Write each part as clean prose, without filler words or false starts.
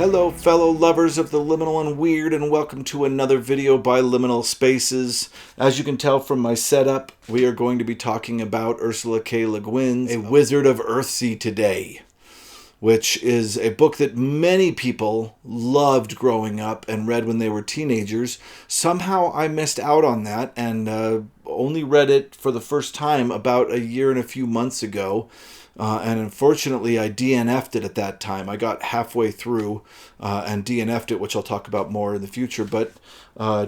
Hello fellow lovers of the liminal and weird, and welcome to another video by Liminal Spaces. As you can tell from my setup, we are going to be talking about Ursula K. Le Guin's A Wizard of Earthsea today, which is a book that many people loved growing up and read when they were teenagers. Somehow I missed out on that and only read it for the first time about a year and a few months ago. And unfortunately, I DNF'd it at that time. I got halfway through and DNF'd it, which I'll talk about more in the future. But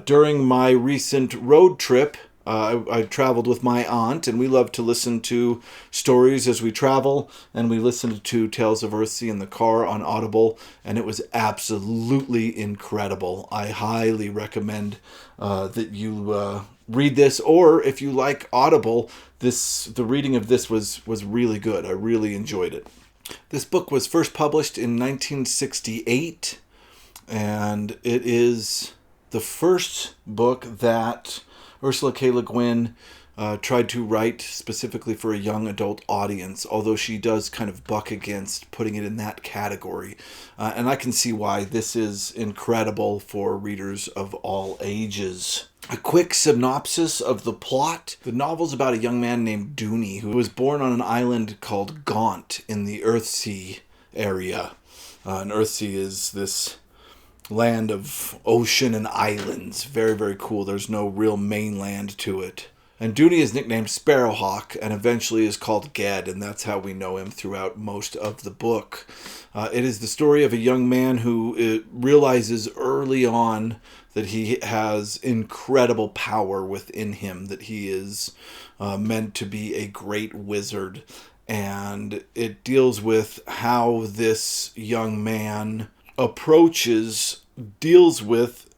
during my recent road trip, I traveled with my aunt, and we love to listen to stories as we travel. And we listened to Tales of Earthsea in the car on Audible, and it was absolutely incredible. I highly recommend that you read this, or if you like Audible, the reading of this was really good. I really enjoyed it. This book was first published in 1968, and it is the first book that Ursula K. Le Guin tried to write specifically for a young adult audience, although she does kind of buck against putting it in that category. And I can see why. This is incredible for readers of all ages. A quick synopsis of the plot. The novel's about a young man named Dooney who was born on an island called Gaunt in the Earthsea area. And Earthsea is this land of ocean and islands. Very, very cool. There's no real mainland to it. And Dooney is nicknamed Sparrowhawk and eventually is called Ged, and that's how we know him throughout most of the book. It is the story of a young man who realizes early on that he has incredible power within him, that he is meant to be a great wizard. And it deals with how this young man deals with,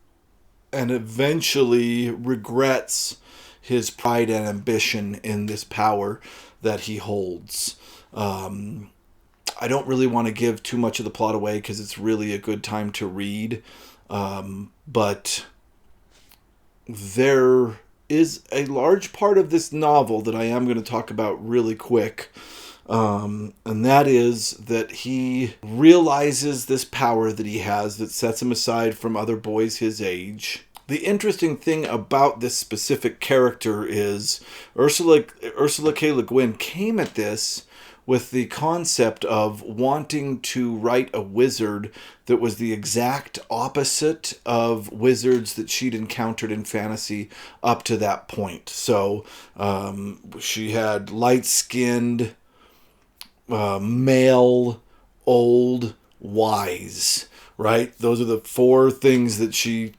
and eventually regrets his pride and ambition in this power that he holds. I don't really want to give too much of the plot away because it's really a good time to read. But there is a large part of this novel that I am going to talk about really quick. And that is that he realizes this power that he has that sets him aside from other boys his age. The interesting thing about this specific character is Ursula K. Le Guin came at this with the concept of wanting to write a wizard that was the exact opposite of wizards that she'd encountered in fantasy up to that point. So she had light-skinned, male, old, wise, right? Those are the four things that she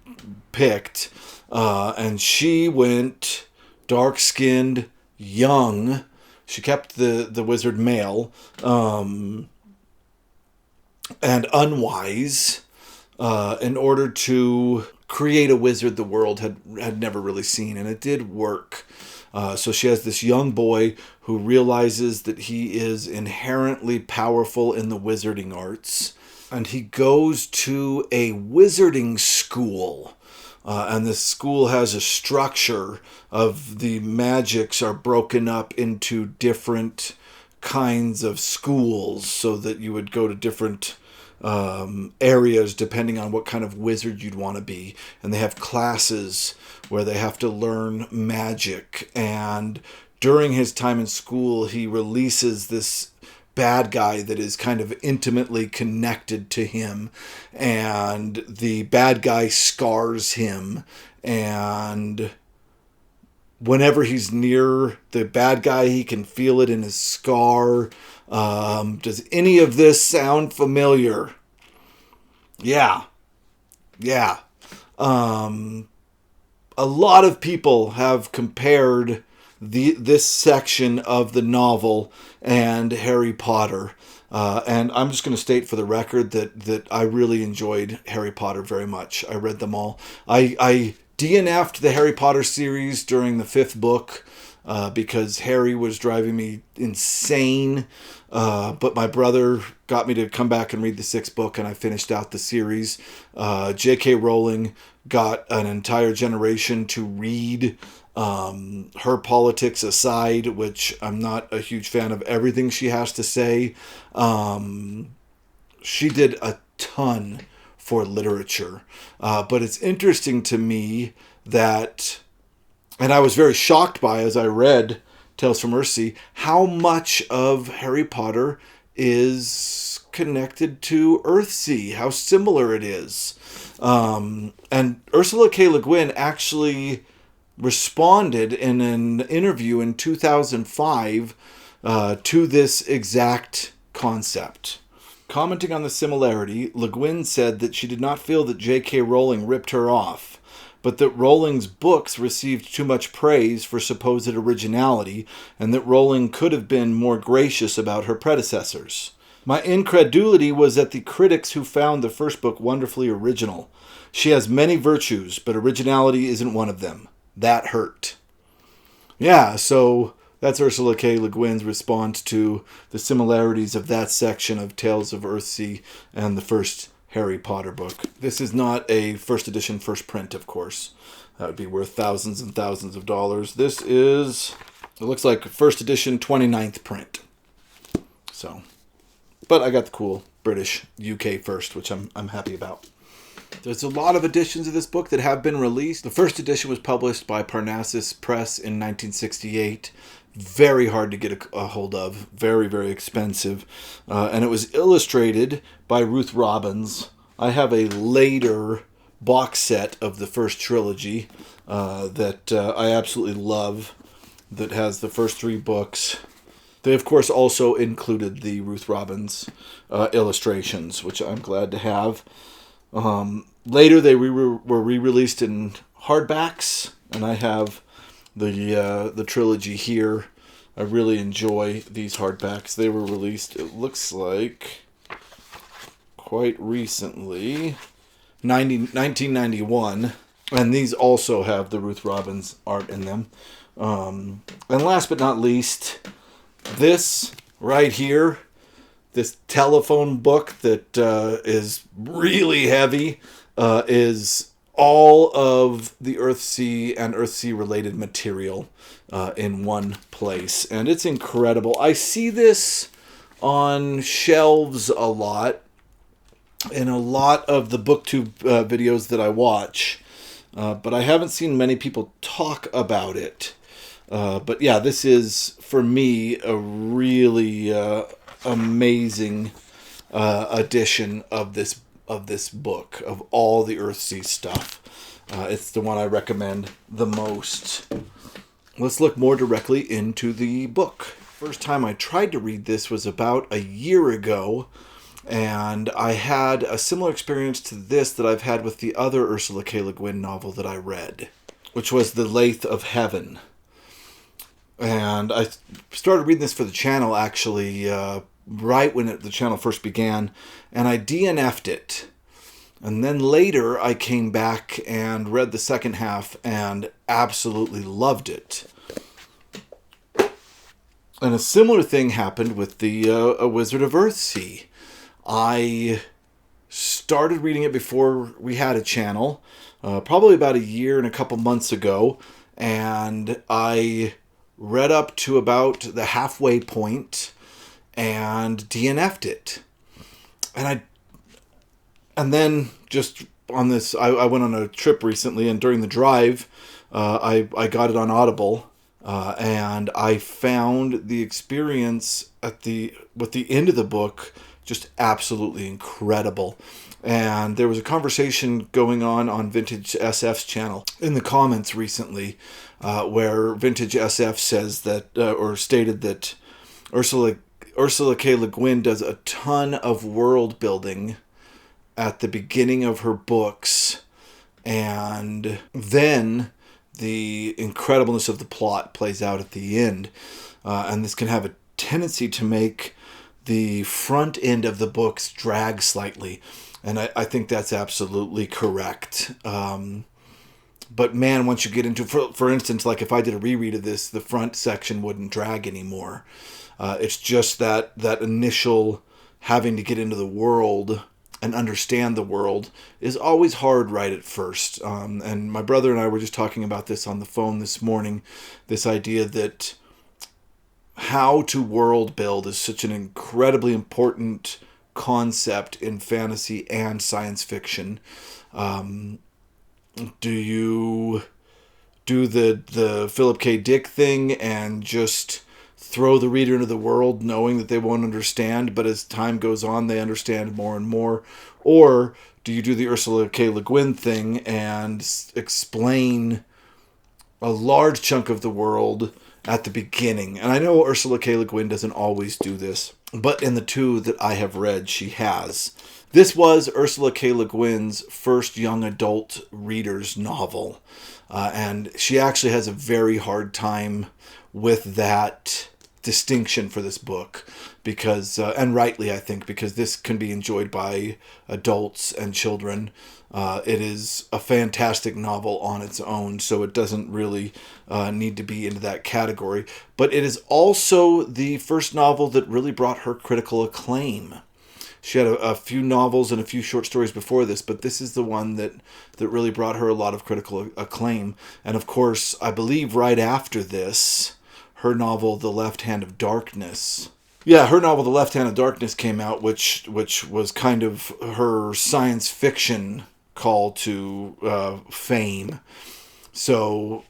picked. And she went dark-skinned, young. She kept the wizard male, and unwise, in order to create a wizard the world had never really seen, and it did work. So she has this young boy who realizes that he is inherently powerful in the wizarding arts, and he goes to a wizarding school. And this school has a structure of the magics are broken up into different kinds of schools so that you would go to different areas depending on what kind of wizard you'd want to be. And they have classes where they have to learn magic. And during his time in school, he releases this bad guy that is kind of intimately connected to him, and the bad guy scars him, and whenever he's near the bad guy, he can feel it in his scar. Does any of this sound familiar? Yeah. A lot of people have compared this section of the novel and Harry Potter. And I'm just going to state for the record that I really enjoyed Harry Potter very much. I read them all. I DNF'd the Harry Potter series during the 5th book because Harry was driving me insane. But my brother got me to come back and read the 6th book, and I finished out the series. J.K. Rowling got an entire generation to read. Her politics aside, which I'm not a huge fan of everything she has to say, she did a ton for literature. But it's interesting to me that, and I was very shocked by, as I read Tales from Earthsea, how much of Harry Potter is connected to Earthsea, how similar it is. And Ursula K. Le Guin actually responded in an interview in 2005 to this exact concept. Commenting on the similarity, Le Guin said that she did not feel that J.K. Rowling ripped her off, but that Rowling's books received too much praise for supposed originality, and that Rowling could have been more gracious about her predecessors. My incredulity was at the critics who found the first book wonderfully original. She has many virtues, but originality isn't one of them. That hurt. Yeah, so that's Ursula K. Le Guin's response to the similarities of that section of Tales of Earthsea and the first Harry Potter book. This is not a first edition, first print, of course. That would be worth thousands and thousands of dollars. This is, it looks like first edition, 29th print. So, but I got the cool British UK first, which I'm happy about. There's a lot of editions of this book that have been released. The first edition was published by Parnassus Press in 1968. Very hard to get a hold of. Very, very expensive. And it was illustrated by Ruth Robbins. I have a later box set of the first trilogy that I absolutely love, that has the first 3 books. They, of course, also included the Ruth Robbins illustrations, which I'm glad to have. Later, they were re-released in hardbacks, and I have the trilogy here. I really enjoy these hardbacks. They were released, it looks like, quite recently, 1991, and these also have the Ruth Robbins art in them. And last but not least, this right here, this telephone book that is really heavy, is all of the Earthsea and Earthsea related material in one place. And it's incredible. I see this on shelves a lot in a lot of the booktube videos that I watch. But I haven't seen many people talk about it. But yeah, this is, for me, a really amazing edition of this book, of all the Earthsea stuff. It's the one I recommend the most. Let's look more directly into the book. First time I tried to read this was about a year ago, and I had a similar experience to this that I've had with the other Ursula K. Le Guin novel that I read, which was The Lathe of Heaven. And I started reading this for the channel, actually, right when the channel first began, and I DNF'd it. And then later I came back and read the second half and absolutely loved it. And a similar thing happened with the A Wizard of Earthsea. I started reading it before we had a channel, probably about a year and a couple months ago, and I read up to about the halfway point and DNF'd it. And then just on this, I went on a trip recently, and during the drive, I got it on Audible, and I found the experience with the end of the book just absolutely incredible. And there was a conversation going on Vintage SF's channel in the comments recently, where Vintage SF says that, or stated that Ursula K. Le Guin does a ton of world building at the beginning of her books, and then the incredibleness of the plot plays out at the end. And this can have a tendency to make the front end of the books drag slightly. And I think that's absolutely correct. But man, once you get into, for instance, like if I did a reread of this, the front section wouldn't drag anymore. It's just that initial having to get into the world and understand the world is always hard right at first. And my brother and I were just talking about this on the phone this morning, this idea that how to world build is such an incredibly important concept in fantasy and science fiction. Do you do the Philip K. Dick thing and just throw the reader into the world knowing that they won't understand, but as time goes on they understand more and more? Or do you do the Ursula K. Le Guin thing and explain a large chunk of the world at the beginning? And I know Ursula K. Le Guin doesn't always do this, but in the two that I have read, she has. This was Ursula K. Le Guin's first young adult reader's novel. And she actually has a very hard time with that distinction for this book, because, and rightly I think, because this can be enjoyed by adults and children. It is a fantastic novel on its own, so it doesn't really need to be into that category. But it is also the first novel that really brought her critical acclaim. She had a few novels and a few short stories before this, but this is the one that really brought her a lot of critical acclaim. And of course, I believe right after this, her novel, The Left Hand of Darkness. Yeah, her novel, The Left Hand of Darkness, came out, which was kind of her science fiction call to fame. So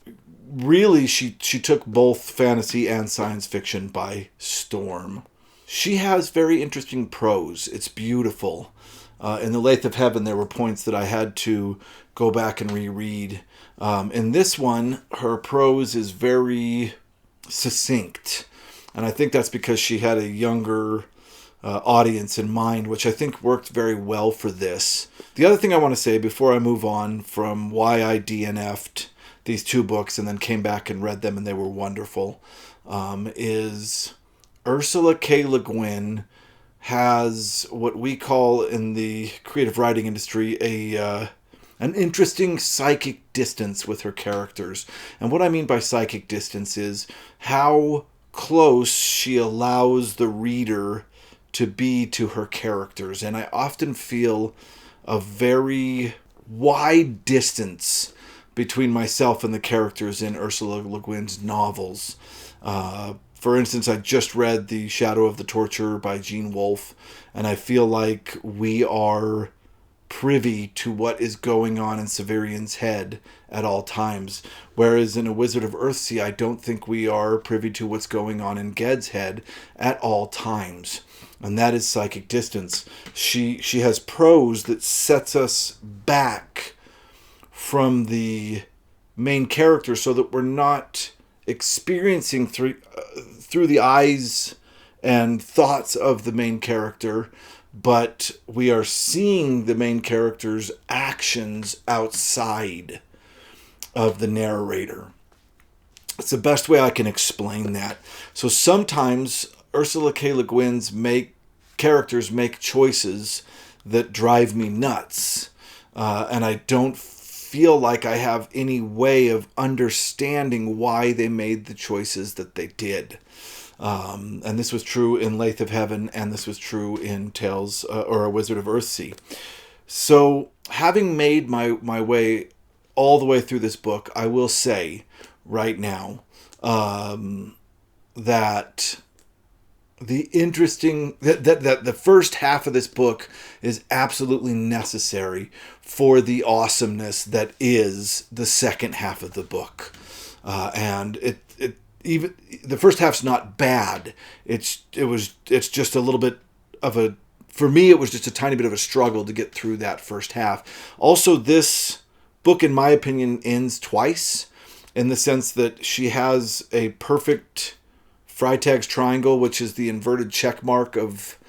really, she took both fantasy and science fiction by storm. She has very interesting prose. It's beautiful. In The Lathe of Heaven, there were points that I had to go back and reread. In this one, her prose is very succinct. And I think that's because she had a younger audience in mind, which I think worked very well for this. The other thing I want to say before I move on from why I DNF'd these two books and then came back and read them and they were wonderful, is Ursula K. Le Guin has what we call in the creative writing industry an interesting psychic distance with her characters. And what I mean by psychic distance is how close she allows the reader to be to her characters. And I often feel a very wide distance between myself and the characters in Ursula Le Guin's novels. For instance, I just read The Shadow of the Torturer by Gene Wolfe, and I feel like we are privy to what is going on in Severian's head at all times. Whereas in A Wizard of Earthsea, I don't think we are privy to what's going on in Ged's head at all times. And that is psychic distance. She has prose that sets us back from the main character so that we're not experiencing through the eyes and thoughts of the main character, but we are seeing the main character's actions outside of the narrator. It's the best way I can explain that. So sometimes Ursula K. Le Guin's characters make choices that drive me nuts, and I don't feel like I have any way of understanding why they made the choices that they did. And this was true in Lathe of Heaven, and this was true in Tales or A Wizard of Earthsea. So having made my way all the way through this book, I will say right now that the first half of this book is absolutely necessary for the awesomeness that is the second half of the book. And even the first half's not bad. It's just a little bit of a, for me, it was just a tiny bit of a struggle to get through that first half. Also, this book, in my opinion, ends twice, in the sense that she has a perfect Freytag's triangle, which is the inverted check mark of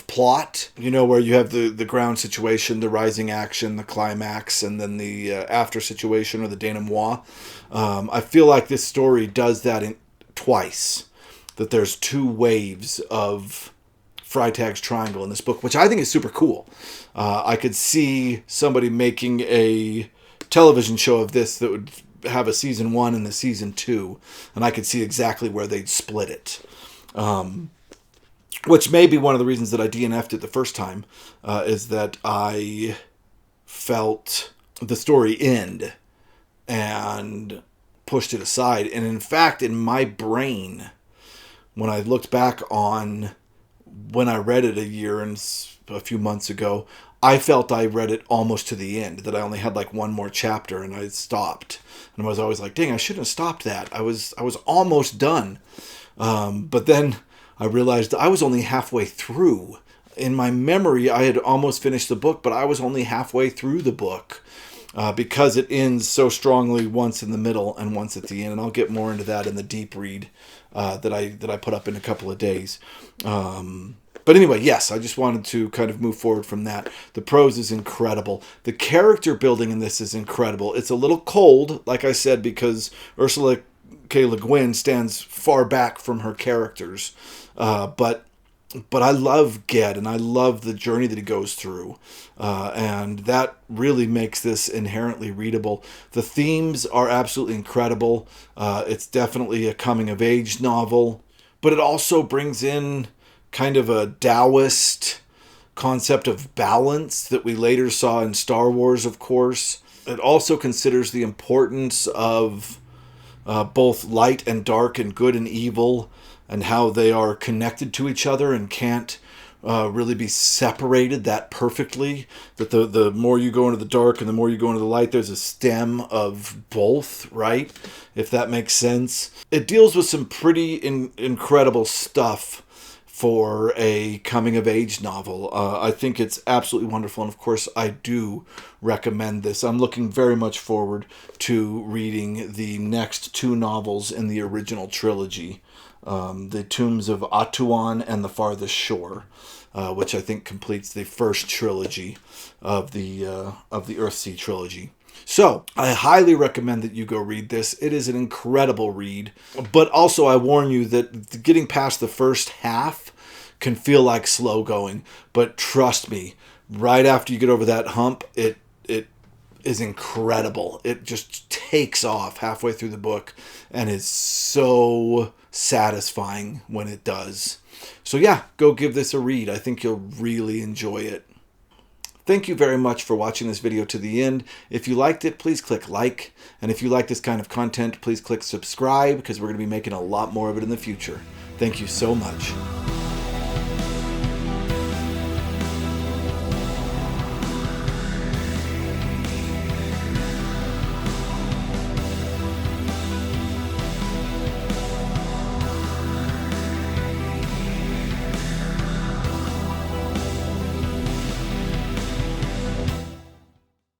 plot. You know, where you have the ground situation, the rising action, the climax, and then the after situation, or the denouement. I feel like this story does that twice. That there's two waves of Freytag's triangle in this book, which I think is super cool. I could see somebody making a television show of this that would have a season 1 and a season 2, and I could see exactly where they'd split it. Which may be one of the reasons that I DNF'd it the first time, is that I felt the story end and pushed it aside. And in fact, in my brain, when I looked back on when I read it a few months ago, I felt I read it almost to the end, that I only had like one more chapter and I stopped. And I was always like, dang, I shouldn't have stopped that. I was almost done. But then I realized I was only halfway through. In my memory, I had almost finished the book, but I was only halfway through the book. Because it ends so strongly once in the middle and once at the end. And I'll get more into that in the deep read that I put up in a couple of days. But anyway, yes, I just wanted to kind of move forward from that. The prose is incredible. The character building in this is incredible. It's a little cold, like I said, because Ursula K. Le Guin stands far back from her characters. But I love Ged, and I love the journey that he goes through. And that really makes this inherently readable. The themes are absolutely incredible. It's definitely a coming-of-age novel. But it also brings in kind of a Taoist concept of balance that we later saw in Star Wars, of course. It also considers the importance of both light and dark and good and evil, and how they are connected to each other and can't really be separated that perfectly. That the more you go into the dark and the more you go into the light, there's a stem of both, right? If that makes sense. It deals with some pretty incredible stuff for a coming-of-age novel. I think it's absolutely wonderful, and of course I do recommend this. I'm looking very much forward to reading the next two novels in the original trilogy. The Tombs of Atuan and The Farthest Shore, which I think completes the first trilogy of the Earthsea trilogy. So, I highly recommend that you go read this. It is an incredible read. But also, I warn you that getting past the first half can feel like slow going. But trust me, right after you get over that hump, it is incredible. It just takes off halfway through the book and is so satisfying when it does. So yeah, go give this a read. I think you'll really enjoy it. Thank you very much for watching this video to the end. If you liked it, please click like. And if you like this kind of content, please click subscribe, because we're going to be making a lot more of it in the future. Thank you so much.